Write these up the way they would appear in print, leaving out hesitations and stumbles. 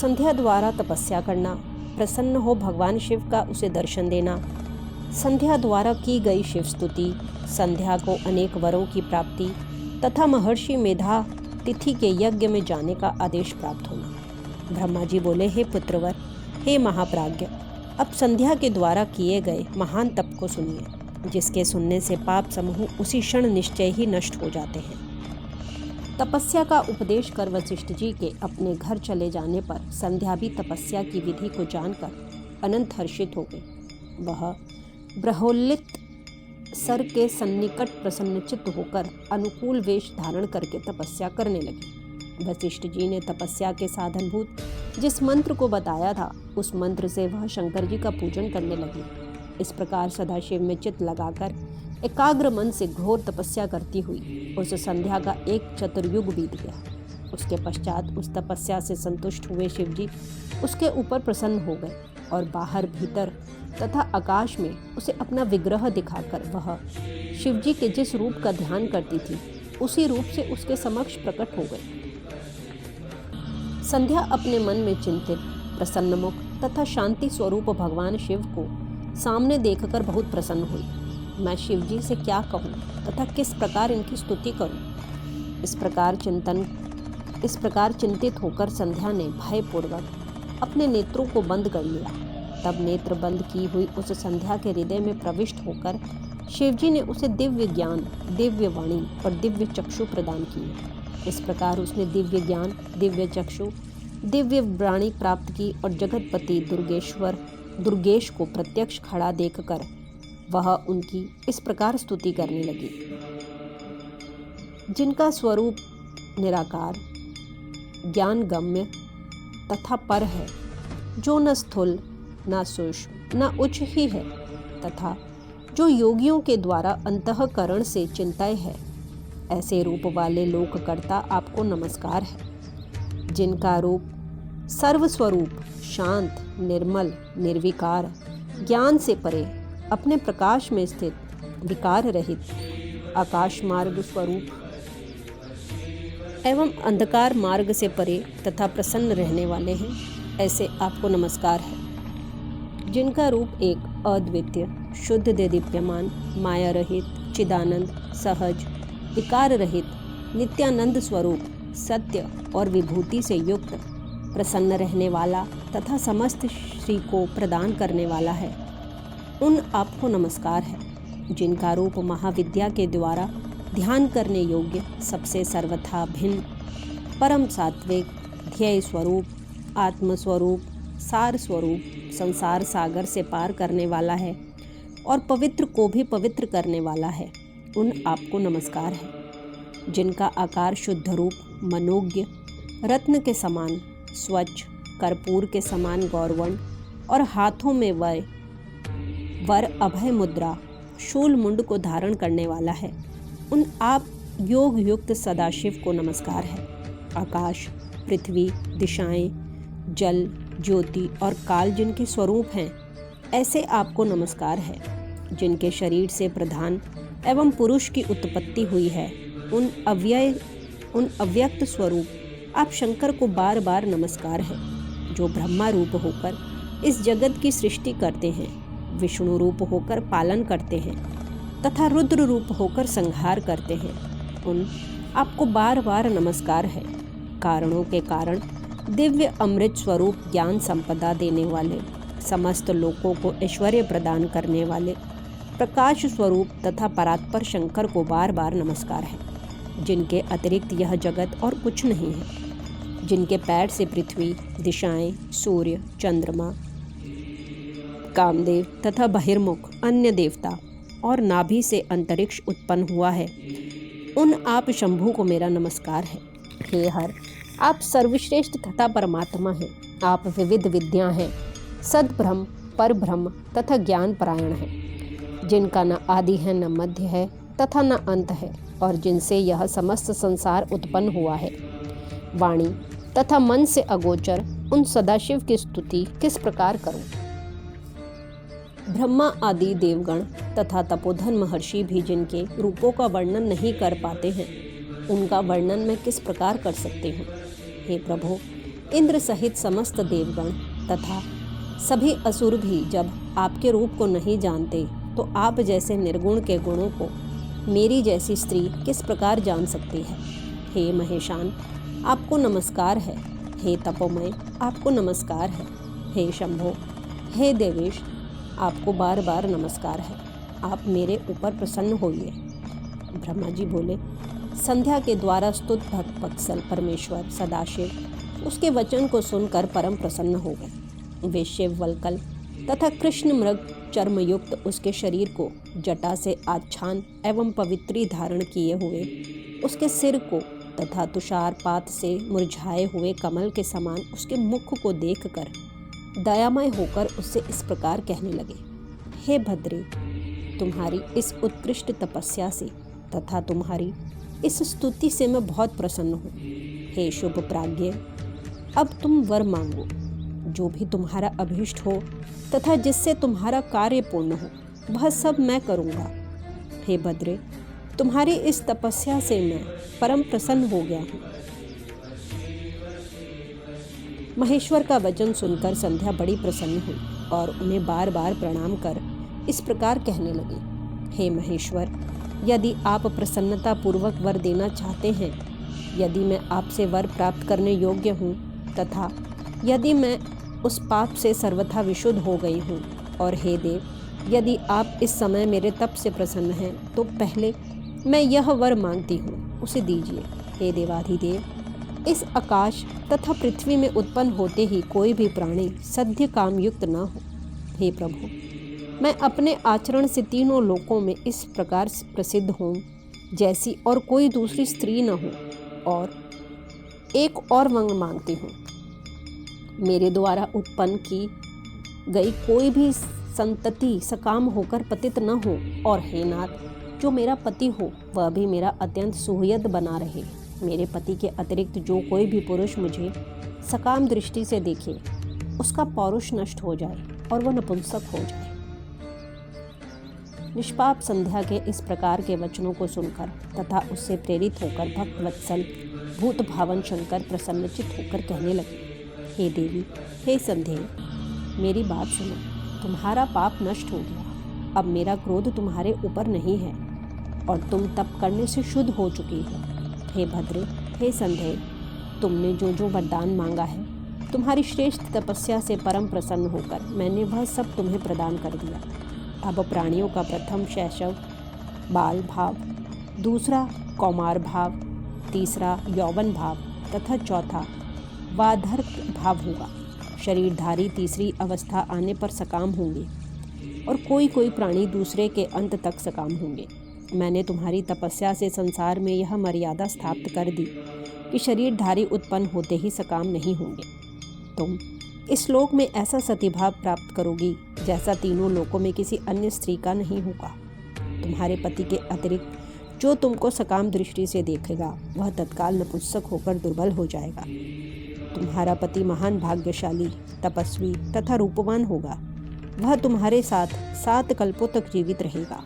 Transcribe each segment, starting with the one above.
संध्या द्वारा तपस्या करना, प्रसन्न हो भगवान शिव का उसे दर्शन देना, संध्या द्वारा की गई शिव स्तुति, संध्या को अनेक वरों की प्राप्ति तथा महर्षि मेधा तिथि के यज्ञ में जाने का आदेश प्राप्त होना। ब्रह्मा जी बोले, हे पुत्रवर, हे महाप्राज्ञ, अब संध्या के द्वारा किए गए महान तप को सुनिए, जिसके सुनने से पाप समूह उसी क्षण निश्चय ही नष्ट हो जाते हैं। तपस्या का उपदेश कर वशिष्ठ जी के अपने घर चले जाने पर संध्या भी तपस्या की विधि को जानकर अनंत हर्षित हो गई। वह ब्रह्मोल्लित सर के सन्निकट प्रसन्नचित्त होकर अनुकूल वेश धारण करके तपस्या करने लगी। वशिष्ठ जी ने तपस्या के साधनभूत जिस मंत्र को बताया था, उस मंत्र से वह शंकर जी का पूजन करने लगी। इस प्रकार सदाशिव में चित्त लगाकर एकाग्र मन से घोर तपस्या करती हुई उस संध्या का एक चतुर्युग बीत गया। उसके पश्चात उस तपस्या से संतुष्ट हुए शिव जी उसके ऊपर प्रसन्न हो गए और बाहर भीतर तथा आकाश में उसे अपना विग्रह दिखाकर वह शिव जी के जिस रूप का ध्यान करती थी, उसी रूप से उसके समक्ष प्रकट हो गई। संध्या अपने मन में चिंतित, प्रसन्नमुख तथा शांति स्वरूप भगवान शिव को सामने देखकर बहुत प्रसन्न हुई। मैं शिव जी से क्या कहूँ तथा किस प्रकार इनकी स्तुति करूँ? इस प्रकार चिंतित होकर संध्या ने भयपूर्वक अपने नेत्रों को बंद कर लिया। तब नेत्र बंद की हुई उस संध्या के हृदय में प्रविष्ट होकर शिवजी ने उसे दिव्य ज्ञान, दिव्य वाणी और दिव्य चक्षु प्रदान किए। इस प्रकार उसने दिव्य ज्ञान, दिव्य चक्षु, दिव्य वाणी प्राप्त की और जगतपति दुर्गेश को प्रत्यक्ष खड़ा देखकर वह उनकी इस प्रकार स्तुति करने लगी। जिनका स्वरूप निराकार, ज्ञानगम्य तथा पर है, जो न स्थूल न सूक्ष्म न उच्च ही है तथा जो योगियों के द्वारा अंतःकरण से चिंत्य है, ऐसे रूप वाले लोककर्ता आपको नमस्कार है। जिनका रूप सर्वस्वरूप, शांत, निर्मल, निर्विकार, ज्ञान से परे, अपने प्रकाश में स्थित, विकार रहित, आकाश मार्ग स्वरूप एवं अंधकार मार्ग से परे तथा प्रसन्न रहने वाले हैं, ऐसे आपको नमस्कार है। जिनका रूप एक अद्वितीय, शुद्ध दीप्यमान, माया रहित, चिदानंद, सहज, विकार रहित, नित्यानंद स्वरूप, सत्य और विभूति से युक्त, प्रसन्न रहने वाला तथा समस्त श्री को प्रदान करने वाला है, उन आपको नमस्कार है। जिनका रूप महाविद्या के द्वारा ध्यान करने योग्य, सबसे सर्वथा भिन्न, परम सात्विक, ध्येय स्वरूप, आत्मस्वरूप, सार स्वरूप, संसार सागर से पार करने वाला है और पवित्र को भी पवित्र करने वाला है, उन आपको नमस्कार है। जिनका आकार शुद्ध रूप, मनोज्ञ, रत्न के समान, स्वच्छ, कर्पूर के समान गौरवर्ण और हाथों में वर अभय मुद्रा, शूल मुंड को धारण करने वाला है, उन आप योग युक्त सदाशिव को नमस्कार है। आकाश, पृथ्वी, दिशाएं, जल, ज्योति और काल जिनके स्वरूप हैं, ऐसे आपको नमस्कार है। जिनके शरीर से प्रधान एवं पुरुष की उत्पत्ति हुई है, उन अव्यक्त स्वरूप आप शंकर को बार बार नमस्कार है। जो ब्रह्मा रूप होकर इस जगत की सृष्टि करते हैं, विष्णु रूप होकर पालन करते हैं तथा रुद्र रूप होकर संहार करते हैं, उन आपको बार बार नमस्कार है। कारणों के कारण दिव्य अमृत स्वरूप ज्ञान संपदा देने वाले, समस्त लोकों को ऐश्वर्य प्रदान करने वाले, प्रकाश स्वरूप तथा परात्पर शंकर को बार बार नमस्कार है। जिनके अतिरिक्त यह जगत और कुछ नहीं है। जिनके पैर से पृथ्वी, दिशाएं, सूर्य, चंद्रमा, कामदेव तथा बहिर्मुख अन्य देवता और नाभि से अंतरिक्ष उत्पन्न हुआ है, उन आप शंभु को मेरा नमस्कार है। हे हर, आप सर्वश्रेष्ठ तथा परमात्मा हैं। आप विविध विद्या हैं, सद्ब्रह्म, परब्रह्म तथा ज्ञान परायण हैं। जिनका न आदि है, न मध्य है तथा न अंत है, और जिनसे यह समस्त संसार उत्पन्न हुआ है। वाणी तथा मन से अगोचर उन सदाशिव की स्तुति किस प्रकार करूं? ब्रह्मा आदि देवगण तथा तपोधन महर्षि भी जिनके रूपों का वर्णन नहीं कर पाते हैं, उनका वर्णन मैं किस प्रकार कर सकती हूँ? हे प्रभु, इंद्र सहित समस्त देवगण तथा सभी असुर भी जब आपके रूप को नहीं जानते तो आप जैसे निर्गुण के गुणों को मेरी जैसी स्त्री किस प्रकार जान सकती है। हे महेशान, आपको नमस्कार है। हे तपोमय, आपको नमस्कार है। हे शंभो, हे देवेश, आपको बार बार नमस्कार है। आप मेरे ऊपर प्रसन्न होइए। ब्रह्मा जी बोले, संध्या के द्वारा स्तुत भक्त वत्सल परमेश्वर सदाशिव उसके वचन को सुनकर परम प्रसन्न हो गए। वे शिव वल्कल तथा कृष्ण मृग चर्मयुक्त उसके शरीर को जटा से आच्छान एवं पवित्री धारण किए हुए उसके सिर को तथा तुषारपात से मुरझाए हुए कमल के समान उसके मुख को देखकर दयामय होकर उससे इस प्रकार कहने लगे, हे भद्रे, तुम्हारी इस उत्कृष्ट तपस्या से तथा तुम्हारी इस स्तुति से मैं बहुत प्रसन्न हूँ। हे शुभ प्राज्ञ, अब तुम वर मांगो, जो भी तुम्हारा अभीष्ट हो तथा जिससे तुम्हारा कार्य पूर्ण हो वह सब मैं करूँगा। हे भद्रे, तुम्हारी इस तपस्या से मैं परम प्रसन्न हो गया हूँ। महेश्वर का वचन सुनकर संध्या बड़ी प्रसन्न हुई और उन्हें बार बार प्रणाम कर इस प्रकार कहने लगी, हे महेश्वर, यदि आप प्रसन्नता पूर्वक वर देना चाहते हैं, यदि मैं आपसे वर प्राप्त करने योग्य हूँ तथा यदि मैं उस पाप से सर्वथा विशुद्ध हो गई हूँ, और हे देव, यदि आप इस समय मेरे तप से प्रसन्न हैं तो पहले मैं यह वर मांगती हूँ, उसे दीजिए। हे देवाधिदेव, इस आकाश तथा पृथ्वी में उत्पन्न होते ही कोई भी प्राणी सद्य कामयुक्त न हो। हे प्रभु, मैं अपने आचरण से तीनों लोकों में इस प्रकार प्रसिद्ध हूँ जैसी और कोई दूसरी स्त्री न हो। और एक और वंग मांगती हूँ, मेरे द्वारा उत्पन्न की गई कोई भी संतति सकाम होकर पतित न हो। और हे नाथ, जो मेरा पति हो वह भी मेरा अत्यंत सुहृद बना रहे। मेरे पति के अतिरिक्त जो कोई भी पुरुष मुझे सकाम दृष्टि से देखे उसका पौरुष नष्ट हो जाए और वह नपुंसक हो जाए। निष्पाप संध्या के इस प्रकार के वचनों को सुनकर तथा उससे प्रेरित होकर भक्त वत्सल भूत भावन शंकर प्रसन्नचित होकर कहने लगे, हे देवी, हे संध्या, मेरी बात सुनो। तुम्हारा पाप नष्ट हो गया। अब मेरा क्रोध तुम्हारे ऊपर नहीं है और तुम तप करने से शुद्ध हो चुकी हो। हे भद्रे, हे संध्या, तुमने जो जो वरदान मांगा है, तुम्हारी श्रेष्ठ तपस्या से परम प्रसन्न होकर मैंने वह सब तुम्हें प्रदान कर दिया। अब प्राणियों का प्रथम शैशव बाल भाव, दूसरा कौमार भाव, तीसरा यौवन भाव तथा चौथा वार्धक्य भाव होगा। शरीरधारी तीसरी अवस्था आने पर सकाम होंगे और कोई कोई प्राणी दूसरे के अंत तक सकाम होंगे। मैंने तुम्हारी तपस्या से संसार में यह मर्यादा स्थापित कर दी कि शरीरधारी उत्पन्न होते ही सकाम नहीं होंगे। तुम इस लोक में ऐसा सतीभाव प्राप्त करोगी जैसा तीनों लोकों में किसी अन्य स्त्री का नहीं होगा। तुम्हारे पति के अतिरिक्त जो तुमको सकाम दृष्टि से देखेगा वह तत्काल नपुंसक होकर दुर्बल हो जाएगा। तुम्हारा पति महान भाग्यशाली, तपस्वी तथा रूपवान होगा। वह तुम्हारे साथ 7 कल्पों तक जीवित रहेगा।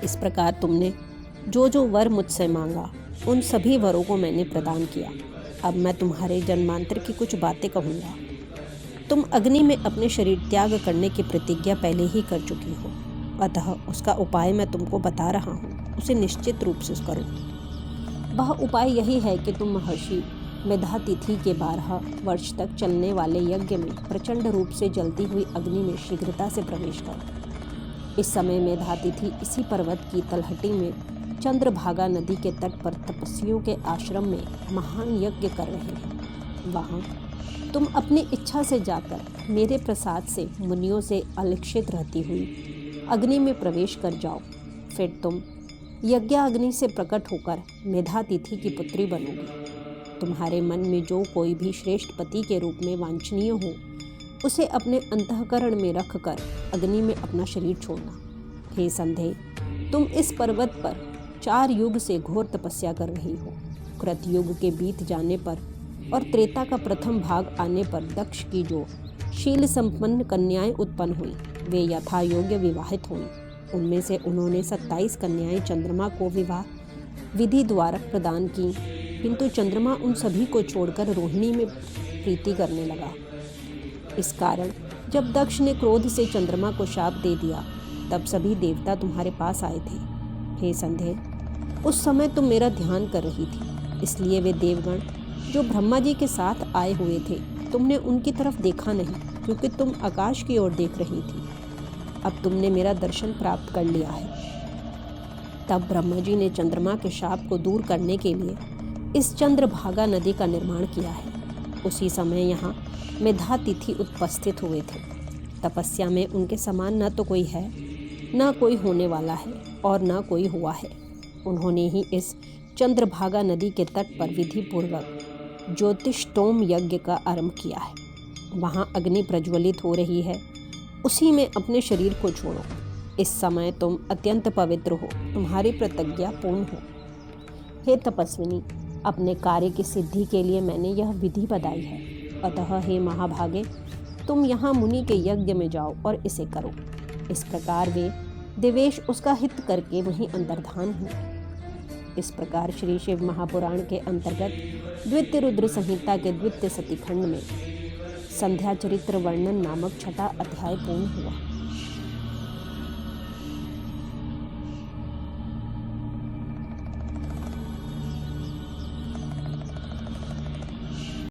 इस प्रकार तुमने जो जो वर मुझसे मांगा उन सभी वरों को मैंने प्रदान किया। अब मैं तुम्हारे जन्मांतर की कुछ बातें कहूँगा। तुम अग्नि में अपने शरीर त्याग करने की प्रतिज्ञा पहले ही कर चुकी हो, अतः उसका उपाय मैं तुमको बता रहा हूँ, उसे निश्चित रूप से करो। वह उपाय यही है कि तुम महर्षि मेधातिथि के 12 वर्ष तक चलने वाले यज्ञ में प्रचंड रूप से जलती हुई अग्नि में शीघ्रता से प्रवेश करो। इस समय मेधातिथि इसी पर्वत की तलहटी में चंद्रभागा नदी के तट पर तपस्वियों के आश्रम में महान यज्ञ कर रहे हैं। वहाँ तुम अपनी इच्छा से जाकर मेरे प्रसाद से मुनियों से अलक्षित रहती हुई अग्नि में प्रवेश कर जाओ। फिर तुम यज्ञाग्नि से प्रकट होकर मेधातिथि की पुत्री बनोगी। तुम्हारे मन में जो कोई भी श्रेष्ठ पति के रूप में वांछनीय हो उसे अपने अंतःकरण में रखकर अग्नि में अपना शरीर छोड़ना। हे संध्या, तुम इस पर्वत पर 4 युग से घोर तपस्या कर रही हो। कृत युग के बीत जाने पर और त्रेता का प्रथम भाग आने पर दक्ष की जो शील संपन्न कन्याएं उत्पन्न हुई वे यथा योग्य विवाहित हुई। उनमें से उन्होंने 27 कन्याएं चंद्रमा को विवाह विधि द्वारा प्रदान की किंतु चंद्रमा उन सभी को छोड़कर रोहिणी में प्रीति करने लगा। इस कारण जब दक्ष ने क्रोध से चंद्रमा को शाप दे दिया, तब सभी देवता तुम्हारे पास आए थे। हे संध्या, उस समय तुम मेरा ध्यान कर रही थी, इसलिए वे देवगण जो ब्रह्मा जी के साथ आए हुए थे, तुमने उनकी तरफ देखा नहीं, क्योंकि तुम आकाश की ओर देख रही थी। अब तुमने मेरा दर्शन प्राप्त कर लिया है। तब ब्रह्मा जी ने चंद्रमा के शाप को दूर करने के लिए इस चंद्रभागा नदी का निर्माण किया है। उसी समय यहाँ मेधातिथि उपस्थित हुए थे। तपस्या में उनके समान न तो कोई है, न कोई होने वाला है और न कोई हुआ है। उन्होंने ही इस चंद्रभागा नदी के तट पर विधि पूर्वक ज्योतिष्टोम यज्ञ का आरंभ किया है। वहाँ अग्नि प्रज्वलित हो रही है, उसी में अपने शरीर को छोड़ो। इस समय तुम अत्यंत पवित्र हो, तुम्हारी प्रतिज्ञा पूर्ण हो। हे तपस्विनी, अपने कार्य की सिद्धि के लिए मैंने यह विधि बताई है, अतः हे महाभागे, तुम यहाँ मुनि के यज्ञ में जाओ और इसे करो। इस प्रकार वे देवेश उसका हित करके वहीं अंतर्धान हुए। इस प्रकार श्री शिव महापुराण के अंतर्गत द्वितीय रुद्र संहिता के द्वितीय सतीखंड में संध्या चरित्र वर्णन नामक छठा अध्याय पूर्ण हुआ।